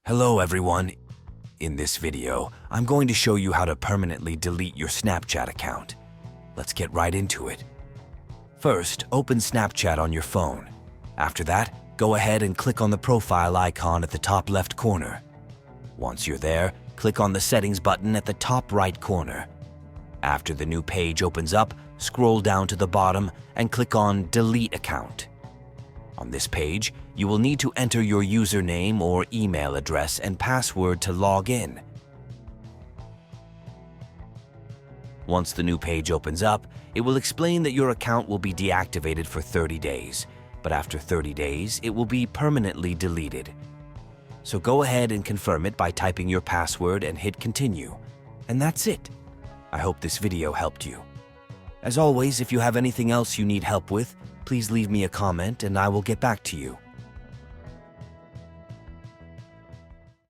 Hello everyone. In this video, I'm going to show you how to permanently delete your Snapchat account. Let's get right into it. First, open Snapchat on your phone. After that, go ahead and click on the profile icon at the top left corner. Once you're there, click on the settings button at the top right corner. After the new page opens up, scroll down to the bottom and click on Delete Account. On this page, you will need to enter your username or email address and password to log in. Once the new page opens up, it will explain that your account will be deactivated for 30 days, but after 30 days, it will be permanently deleted. So go ahead and confirm it by typing your password and hit continue. And that's it. I hope this video helped you. As always, if you have anything else you need help with, please leave me a comment and I will get back to you.